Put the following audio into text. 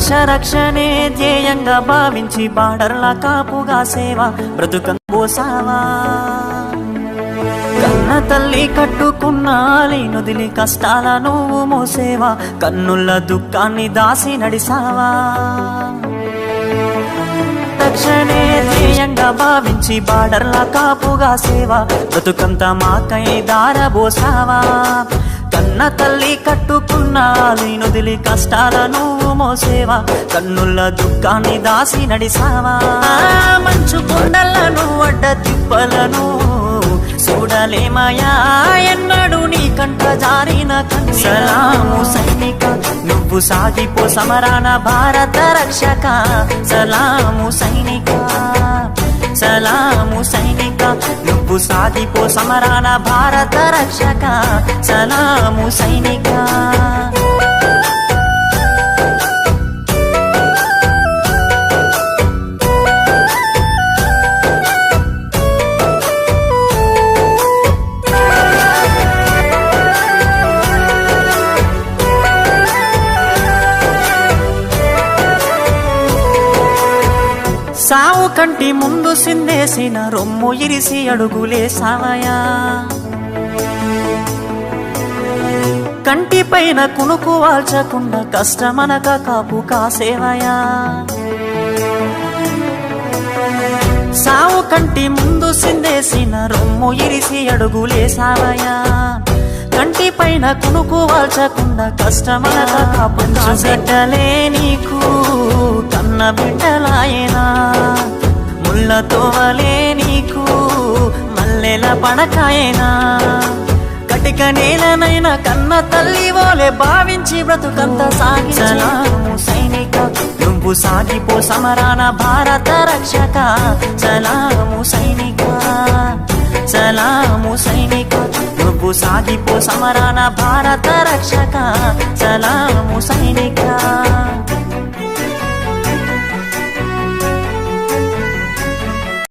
దేశ రక్షణే ధ్యేయంగా భావించి బార్డర్ల కాపుగా సేవ బ్రతుకంబోసావా కన్న తల్లి కట్టుకున్న లేనుదిలి కష్టాల నువ్వు మోసేవా కన్నుల దుఃఖాన్ని దాసి నడిసావా రక్షణే ధ్యేయంగా భావించి బార్డర్ల కాపుగా సేవ బ్రతుకంతా మాకై దారబోసావా కన్న తల్లి కట్టుకున్న లేనుదిలి కష్టాల నువ్వు మోసేవా కన్నుల దుఃఖాన్ని దాసి నడిసావా మంచు కొండలను అడ్డ తిప్పలను చూడలేమయా ఎన్నడు నీ కంట జారిన సలాము సైనిక నువ్వు సాగిపో సమరాన భారత రక్షక సలాము సైనిక సలాము సైనిక నువ్వు సాగిపో సమరాన భారత రక్షక సలాము సైనిక సావు కంటి ముందు సిందేసిన రొమ్ము ఇరిసి అడుగులేసావయా కంటి పైన కునుకు వాల్చకుండా కష్టమనక కాపు కాసేవయా సావు కంటి ముందు సిందేసిన రొమ్ము ఇరిసి అడుగులేసావయా కంటి పైన కునుకు వాల్చకుండా కష్టమనక కాపు బిడ్డలే నీకు కన్న బిడ్డలాయనా ముళ్ళతోవలే నీకు మల్లెల పడకాయనా కటిక నేలనైనా కన్న తల్లి ఓలే భావించి బ్రతుకంత సాగి సలాము సైనిక నువ్వు సాగిపో సమరాన భారత రక్షక సలాము సైనిక సలాము సైనిక నువ్వు సాగిపో సమరాన భారత రక్షక సలాము సైనిక